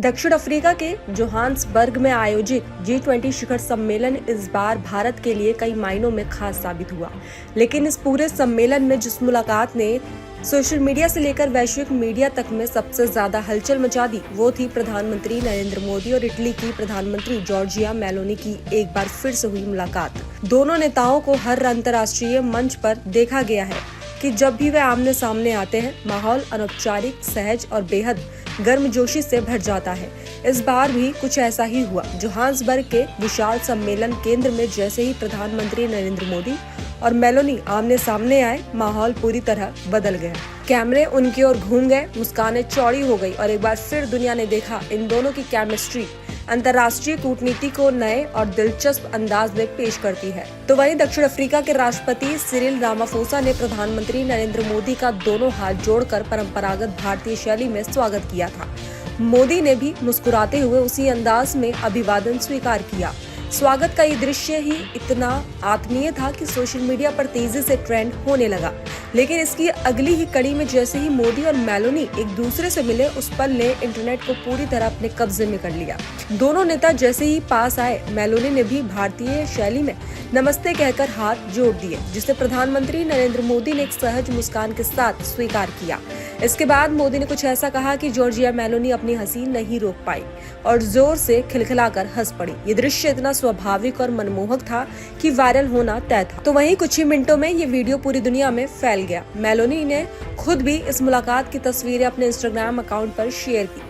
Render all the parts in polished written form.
दक्षिण अफ्रीका के जोहान्सबर्ग में आयोजित G20 शिखर सम्मेलन इस बार भारत के लिए कई मायनों में खास साबित हुआ। लेकिन इस पूरे सम्मेलन में जिस मुलाकात ने सोशल मीडिया से लेकर वैश्विक मीडिया तक में सबसे ज्यादा हलचल मचा दी, वो थी प्रधानमंत्री नरेंद्र मोदी और इटली की प्रधानमंत्री जॉर्जिया मेलोनी की एक बार फिर से हुई मुलाकात। दोनों नेताओं को हर अंतर्राष्ट्रीय मंच पर देखा गया है कि जब भी वे आमने सामने आते हैं, माहौल अनौपचारिक, सहज और बेहद गर्मजोशी से भर जाता है। इस बार भी कुछ ऐसा ही हुआ। जोहान्सबर्ग के विशाल सम्मेलन केंद्र में जैसे ही प्रधानमंत्री नरेंद्र मोदी और मेलोनी आमने सामने आए, माहौल पूरी तरह बदल गया। कैमरे उनकी ओर घूम गए, मुस्कानें चौड़ी हो गई और एक बार फिर दुनिया ने देखा इन दोनों की केमिस्ट्री अंतर्राष्ट्रीय कूटनीति को नए और दिलचस्प अंदाज में पेश करती है। तो वहीं दक्षिण अफ्रीका के राष्ट्रपति सिरिल रामाफोसा ने प्रधानमंत्री नरेंद्र मोदी का दोनों हाथ जोड़कर परंपरागत भारतीय शैली में स्वागत किया था। मोदी ने भी मुस्कुराते हुए उसी अंदाज में अभिवादन स्वीकार किया। स्वागत का ये दृश्य ही इतना आत्मीय था कि सोशल मीडिया पर तेजी से ट्रेंड होने लगा। लेकिन इसकी अगली ही कड़ी में जैसे ही मोदी और मेलोनी एक दूसरे से मिले, उस पल ने इंटरनेट को पूरी तरह अपने कब्जे में कर लिया। दोनों नेता जैसे ही पास आए, मेलोनी ने भी भारतीय शैली में नमस्ते कहकर हाथ जोड़ दिए, जिसे प्रधानमंत्री नरेंद्र मोदी ने एक सहज मुस्कान के साथ स्वीकार किया। इसके बाद मोदी ने कुछ ऐसा कहा कि जॉर्जिया मेलोनी अपनी हंसी नहीं रोक पाई और जोर से खिलखिलाकर हंस पड़ी। ये दृश्य इतना स्वाभाविक और मनमोहक था कि वायरल होना तय था। तो वहीं कुछ ही मिनटों में ये वीडियो पूरी दुनिया में फैल गया। मेलोनी ने खुद भी इस मुलाकात की तस्वीरें अपने इंस्टाग्राम अकाउंट पर शेयर की,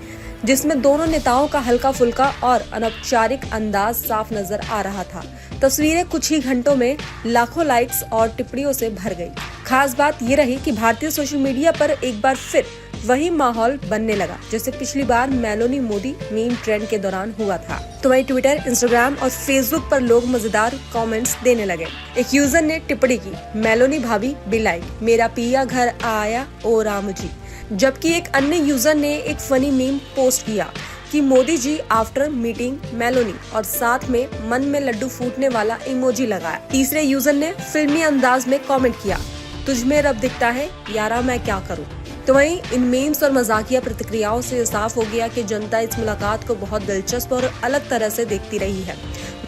जिसमें दोनों नेताओं का हल्का फुल्का और अनौपचारिक अंदाज साफ नजर आ रहा था। तस्वीरें कुछ ही घंटों में लाखों लाइक्स और टिप्पणियों से भर गई। खास बात ये रही कि भारतीय सोशल मीडिया पर एक बार फिर वही माहौल बनने लगा जैसे पिछली बार मेलोनी मोदी मीम ट्रेंड के दौरान हुआ था। तो वही ट्विटर, इंस्टाग्राम और फेसबुक पर लोग मजेदार कमेंट्स देने लगे। एक यूजर ने टिप्पणी की, मेलोनी भाभी बी लाइक, मेरा पिया घर आया ओ राम जी। जबकि एक अन्य यूजर ने एक फनी मीम पोस्ट किया कि Modi ji after meeting Meloni और साथ में मन में लड्डू फूटने वाला इमोजी लगाया। तीसरे यूजर ने फिल्मी अंदाज में कमेंट किया, तुझ में रब दिखता है यारा मैं क्या करूं। तो वहीं इन मीम्स और मजाकिया प्रतिक्रियाओं से साफ हो गया कि जनता इस मुलाकात को बहुत दिलचस्प और अलग तरह से देखती रही है।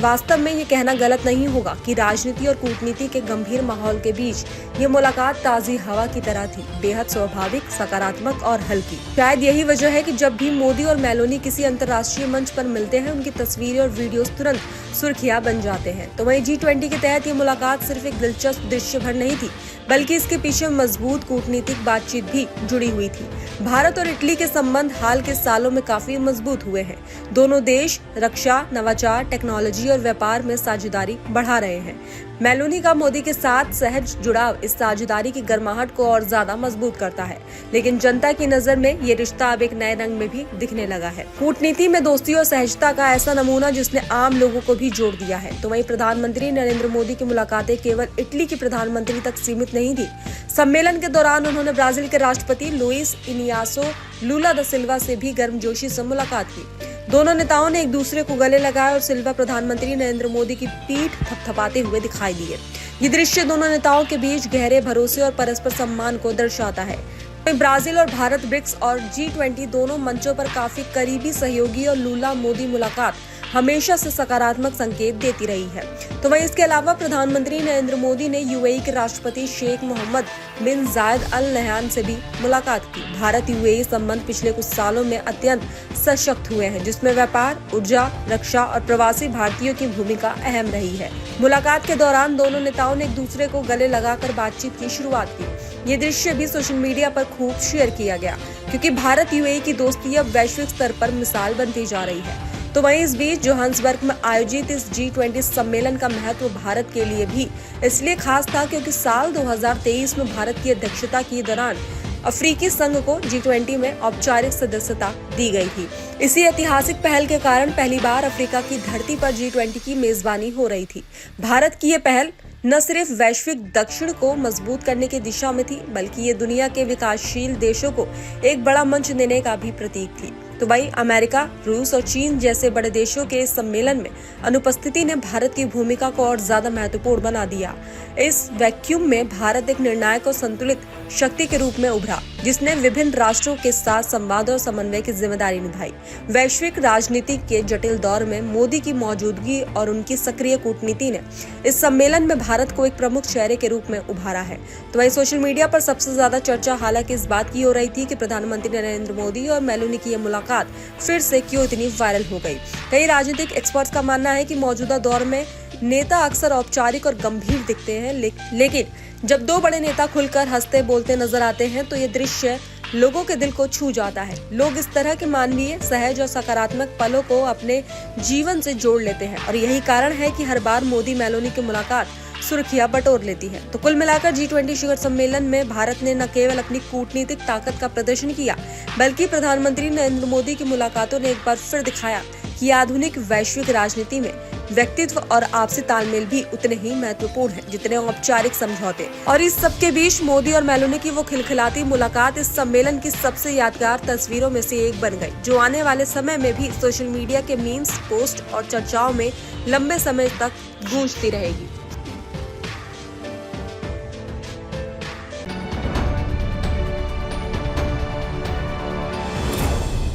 वास्तव में ये कहना गलत नहीं होगा कि राजनीति और कूटनीति के गंभीर माहौल के बीच ये मुलाकात ताजी हवा की तरह थी, बेहद स्वाभाविक, सकारात्मक और हल्की। शायद यही वजह है कि जब भी मोदी और मेलोनी किसी अंतर्राष्ट्रीय मंच पर मिलते हैं, उनकी तस्वीरें और वीडियोस तुरंत सुर्खियां बन जाते हैं। तो वहीं G20 के तहत ये मुलाकात सिर्फ एक दिलचस्प दृश्य भर नहीं थी, बल्कि इसके पीछे मजबूत कूटनीतिक बातचीत भी जुड़ी हुई थी। भारत और इटली के संबंध हाल के सालों में काफी मजबूत हुए हैं। दोनों देश रक्षा, नवाचार, टेक्नोलॉजी और व्यापार में साझेदारी बढ़ा रहे हैं। मेलोनी का मोदी के साथ सहज जुड़ाव इस साझेदारी की गर्माहट को और ज्यादा मजबूत करता है। लेकिन जनता की नजर में ये रिश्ता अब एक नए रंग में भी दिखने लगा है। कूटनीति में दोस्ती और सहजता का ऐसा नमूना जिसने आम लोगों को भी जोड़ दिया है। तो वहीं प्रधानमंत्री नरेंद्र मोदी की मुलाकातें केवल इटली के प्रधानमंत्री तक सीमित नहीं थी। सम्मेलन के दौरान उन्होंने ब्राजील के राष्ट्रपति लुइस इनियासो लुला दा सिल्वा से भी गर्मजोशी से मुलाकात की। दोनों नेताओं ने एक दूसरे को गले लगाए और सिल्वा प्रधानमंत्री नरेंद्र मोदी की पीठ थपथपाते हुए दिखाई दिए। ये दृश्य दोनों नेताओं के बीच गहरे भरोसे और परस्पर सम्मान को दर्शाता है। ब्राजील और भारत, ब्रिक्स और G20 दोनों मंचों पर काफी करीबी सहयोगी और लुला मोदी मुलाकात हमेशा से सकारात्मक संकेत देती रही है। तो वहीं इसके अलावा प्रधानमंत्री नरेंद्र मोदी ने UAE के राष्ट्रपति शेख मोहम्मद बिन जायद अल नहयान से भी मुलाकात की। भारत UAE संबंध पिछले कुछ सालों में अत्यंत सशक्त हुए हैं, जिसमें व्यापार, ऊर्जा, रक्षा और प्रवासी भारतीयों की भूमिका अहम रही है। मुलाकात के दौरान दोनों नेताओं ने एक दूसरे को गले लगाकर बातचीत की शुरुआत की। ये दृश्य भी सोशल मीडिया पर खूब शेयर किया गया, क्योंकि भारत UAE की दोस्ती अब वैश्विक स्तर पर मिसाल बनती जा रही है। तो वहीं इस बीच जोहान्सबर्ग में आयोजित इस G20 सम्मेलन का महत्व भारत के लिए भी इसलिए खास था क्योंकि साल 2023 में भारत की अध्यक्षता के दौरान अफ्रीकी संघ को G20 में औपचारिक सदस्यता दी गई थी। इसी ऐतिहासिक पहल के कारण पहली बार अफ्रीका की धरती पर G20 की मेजबानी हो रही थी। भारत की ये पहल न सिर्फ वैश्विक दक्षिण को मजबूत करने की दिशा में थी, बल्कि ये दुनिया के विकासशील देशों को एक बड़ा मंच देने का भी प्रतीक थी। तो वहीं अमेरिका, रूस और चीन जैसे बड़े देशों के इस सम्मेलन में अनुपस्थिति ने भारत की भूमिका को और ज्यादा महत्वपूर्ण बना दिया। इस वैक्यूम में भारत एक निर्णायक और संतुलित शक्ति के रूप में उभरा, जिसने विभिन्न राष्ट्रों के साथ संवाद और समन्वय की जिम्मेदारी निभाई। वैश्विक राजनीति के जटिल दौर में मोदी की मौजूदगी और उनकी सक्रिय कूटनीति ने इस सम्मेलन में भारत को एक प्रमुख चेहरे के रूप में उभारा है। तो वहीं सोशल मीडिया पर सबसे ज्यादा चर्चा हालांकि इस बात की हो रही थी कि प्रधानमंत्री नरेंद्र मोदी और मेलोनी की यह मुलाकात फिर से क्यों इतनी वायरल हो गई। कई राजनीतिक एक्सपर्ट्स का मानना है कि मौजूदा दौर में नेता अक्सर औपचारिक और गंभीर दिखते हैं, लेकिन जब दो बड़े नेता खुलकर हंसते बोलते नजर आते हैं तो ये दृश्य लोगों के दिल को छू जाता है। लोग इस तरह के मानवीय, सहज और सकारात्मक पलों को अपने जीवन से जोड़ लेते हैं और यही कारण है कि हर बार मोदी मेलोनी की मुलाकात सुर्खियां बटोर लेती है। तो कुल मिलाकर G20 शिखर सम्मेलन में भारत ने न केवल अपनी कूटनीतिक ताकत का प्रदर्शन किया, बल्कि प्रधानमंत्री नरेंद्र मोदी की मुलाकातों ने एक बार फिर दिखाया कि आधुनिक वैश्विक राजनीति में व्यक्तित्व और आपसी तालमेल भी उतने ही महत्वपूर्ण हैं जितने औपचारिक समझौते। और इस सबके बीच मोदी और मेलोनी की वो खिलखिलाती मुलाकात इस सम्मेलन की सबसे यादगार तस्वीरों में से एक बन गई, जो आने वाले समय में भी सोशल मीडिया के मीम्स, पोस्ट और चर्चाओं में लंबे समय तक गूंजती रहेगी।